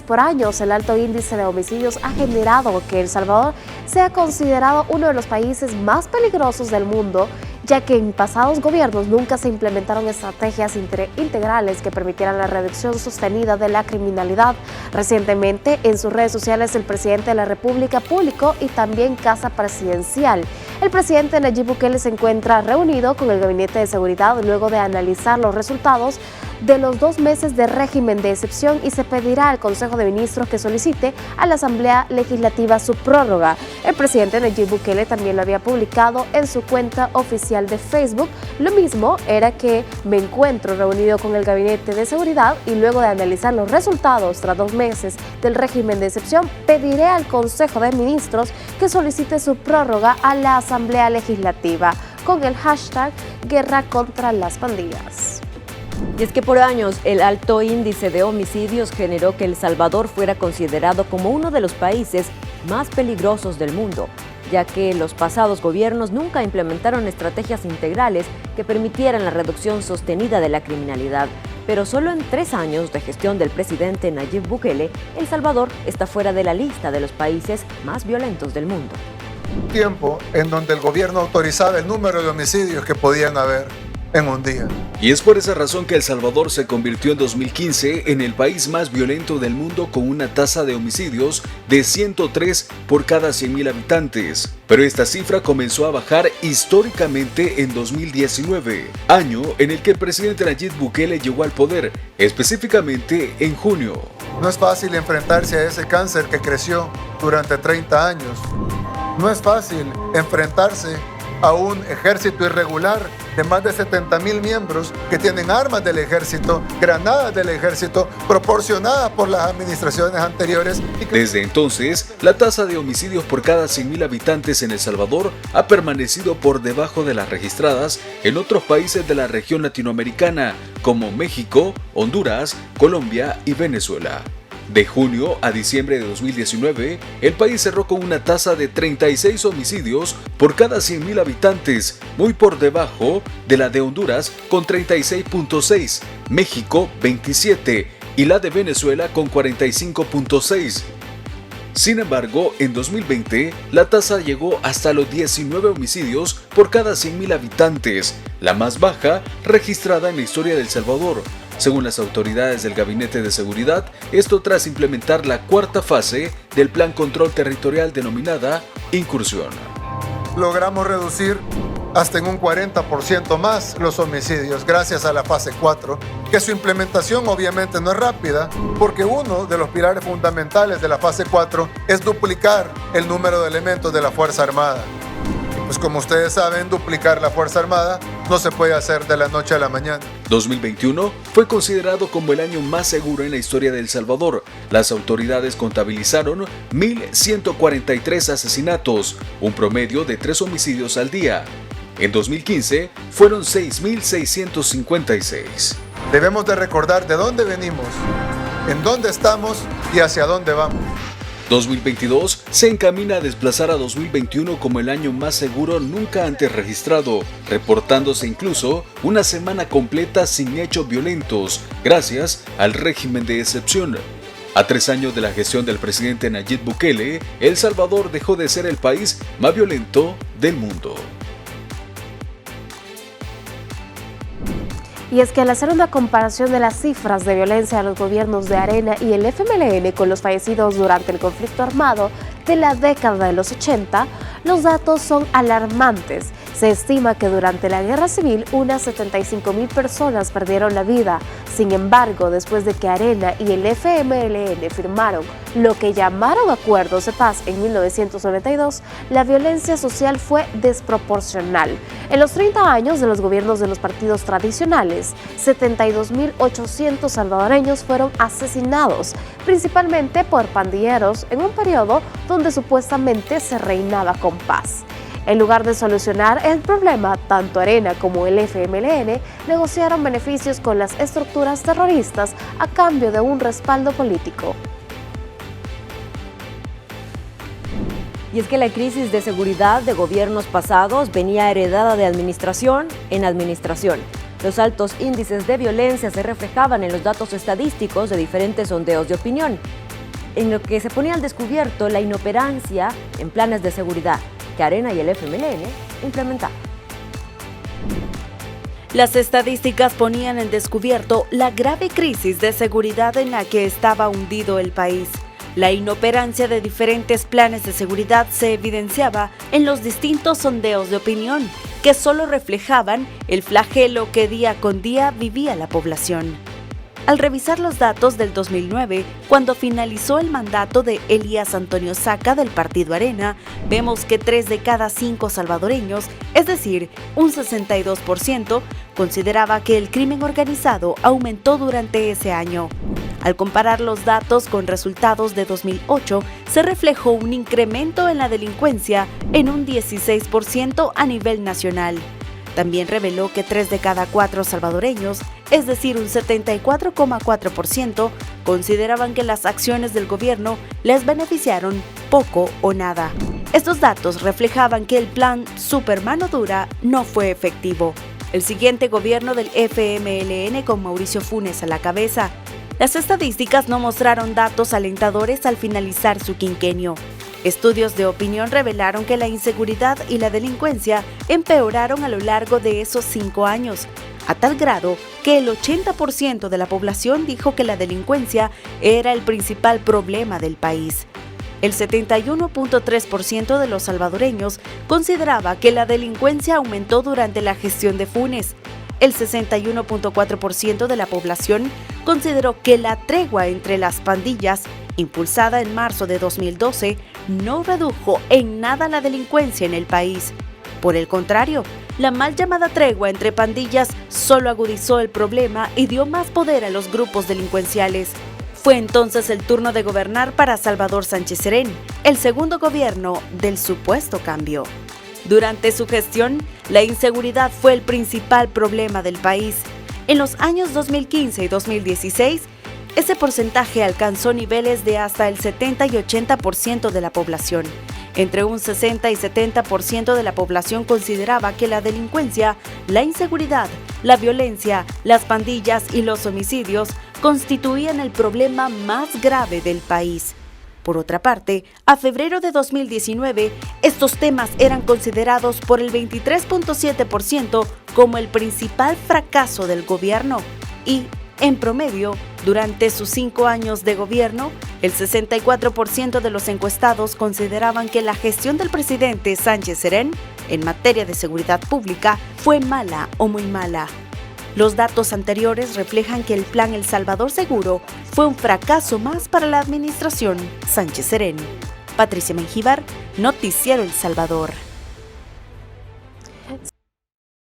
por años, el alto índice de homicidios ha generado que El Salvador sea considerado uno de los países más peligrosos del mundo, ya que en pasados gobiernos nunca se implementaron estrategias integrales que permitieran la reducción sostenida de la criminalidad. Recientemente, en sus redes sociales, el presidente de la República publicó y también Casa Presidencial. El presidente Nayib Bukele se encuentra reunido con el Gabinete de Seguridad luego de analizar los resultados de los 2 meses de régimen de excepción y se pedirá al Consejo de Ministros que solicite a la Asamblea Legislativa su prórroga. El presidente Nayib Bukele también lo había publicado en su cuenta oficial de Facebook. Lo mismo era que me encuentro reunido con el Gabinete de Seguridad y luego de analizar los resultados tras 2 meses del régimen de excepción, pediré al Consejo de Ministros que solicite su prórroga a la Asamblea Legislativa con el hashtag Guerra contra las Pandillas. Y es que por años el alto índice de homicidios generó que El Salvador fuera considerado como uno de los países más peligrosos del mundo, ya que los pasados gobiernos nunca implementaron estrategias integrales que permitieran la reducción sostenida de la criminalidad. Pero solo en 3 años de gestión del presidente Nayib Bukele, El Salvador está fuera de la lista de los países más violentos del mundo. Un tiempo en donde el gobierno autorizaba el número de homicidios que podían haber en un día. Y es por esa razón que El Salvador se convirtió en 2015 en el país más violento del mundo con una tasa de homicidios de 103 por cada 100.000 habitantes. Pero esta cifra comenzó a bajar históricamente en 2019, año en el que el presidente Nayib Bukele llegó al poder, específicamente en junio. No es fácil enfrentarse a ese cáncer que creció durante 30 años. No es fácil enfrentarse a un ejército irregular de más de 70,000 miembros que tienen armas del ejército, granadas del ejército, proporcionadas por las administraciones anteriores. Desde entonces, la tasa de homicidios por cada 100.000 habitantes en El Salvador ha permanecido por debajo de las registradas en otros países de la región latinoamericana, como México, Honduras, Colombia y Venezuela. De junio a diciembre de 2019, el país cerró con una tasa de 36 homicidios por cada 100.000 habitantes, muy por debajo de la de Honduras con 36.6, México 27 y la de Venezuela con 45.6. Sin embargo, en 2020, la tasa llegó hasta los 19 homicidios por cada 100.000 habitantes, la más baja registrada en la historia de El Salvador. Según las autoridades del Gabinete de Seguridad, esto tras implementar la 4ª fase del Plan Control Territorial denominada Incursión. Logramos reducir hasta en un 40% más los homicidios gracias a la fase 4, que su implementación obviamente no es rápida, porque uno de los pilares fundamentales de la fase 4 es duplicar el número de elementos de la Fuerza Armada. Pues como ustedes saben, duplicar la Fuerza Armada no se puede hacer de la noche a la mañana. 2021 fue considerado como el año más seguro en la historia de El Salvador. Las autoridades contabilizaron 1.143 asesinatos, un promedio de 3 homicidios al día. En 2015 fueron 6.656. Debemos de recordar de dónde venimos, en dónde estamos y hacia dónde vamos. 2022 se encamina a desplazar a 2021 como el año más seguro nunca antes registrado, reportándose incluso una semana completa sin hechos violentos, gracias al régimen de excepción. A 3 años de la gestión del presidente Nayib Bukele, El Salvador dejó de ser el país más violento del mundo. Y es que al hacer una comparación de las cifras de violencia de los gobiernos de Arena y el FMLN con los fallecidos durante el conflicto armado de la década de los 80, los datos son alarmantes. Se estima que durante la guerra civil unas 75,000 personas perdieron la vida. Sin embargo, después de que Arena y el FMLN firmaron lo que llamaron acuerdos de paz en 1992, la violencia social fue desproporcional. En los 30 años de los gobiernos de los partidos tradicionales, 72.800 salvadoreños fueron asesinados, principalmente por pandilleros, en un periodo donde supuestamente se reinaba con paz. En lugar de solucionar el problema, tanto Arena como el FMLN negociaron beneficios con las estructuras terroristas a cambio de un respaldo político. Y es que la crisis de seguridad de gobiernos pasados venía heredada de administración en administración. Los altos índices de violencia se reflejaban en los datos estadísticos de diferentes sondeos de opinión. en lo que se ponía al descubierto la inoperancia en planes de seguridad que Arena y el FMLN implementaron. Las estadísticas ponían en descubierto la grave crisis de seguridad en la que estaba hundido el país. La inoperancia de diferentes planes de seguridad se evidenciaba en los distintos sondeos de opinión, que solo reflejaban el flagelo que día con día vivía la población. Al revisar los datos del 2009, cuando finalizó el mandato de Elías Antonio Saca del Partido Arena, vemos que 3 de cada 5 salvadoreños, es decir, un 62%, consideraba que el crimen organizado aumentó durante ese año. Al comparar los datos con resultados de 2008, se reflejó un incremento en la delincuencia en un 16% a nivel nacional. También reveló que 3 de cada 4 salvadoreños, es decir, un 74,4%, consideraban que las acciones del gobierno les beneficiaron poco o nada. Estos datos reflejaban que el plan Super Mano Dura no fue efectivo. El siguiente gobierno del FMLN con Mauricio Funes a la cabeza. Las estadísticas no mostraron datos alentadores al finalizar su quinquenio. Estudios de opinión revelaron que la inseguridad y la delincuencia empeoraron a lo largo de esos 5 años, a tal grado que el 80% de la población dijo que la delincuencia era el principal problema del país. El 71.3% de los salvadoreños consideraba que la delincuencia aumentó durante la gestión de Funes. El 61.4% de la población consideró que la tregua entre las pandillas, impulsada en marzo de 2012, no redujo en nada la delincuencia en el país. Por el contrario, la mal llamada tregua entre pandillas solo agudizó el problema y dio más poder a los grupos delincuenciales. Fue entonces el turno de gobernar para Salvador Sánchez Serén, el segundo gobierno del supuesto cambio. Durante su gestión, la inseguridad fue el principal problema del país. En los años 2015 y 2016, ese porcentaje alcanzó niveles de hasta el 70 y 80% de la población. Entre un 60 y 70% de la población consideraba que la delincuencia, la inseguridad, la violencia, las pandillas y los homicidios constituían el problema más grave del país. Por otra parte, a febrero de 2019, estos temas eran considerados por el 23.7% como el principal fracaso del gobierno y, en promedio, durante sus 5 años de gobierno, el 64% de los encuestados consideraban que la gestión del presidente Sánchez Serén en materia de seguridad pública fue mala o muy mala. Los datos anteriores reflejan que el plan El Salvador Seguro fue un fracaso más para la administración Sánchez Serén. Patricia Mengíbar, Noticiero El Salvador.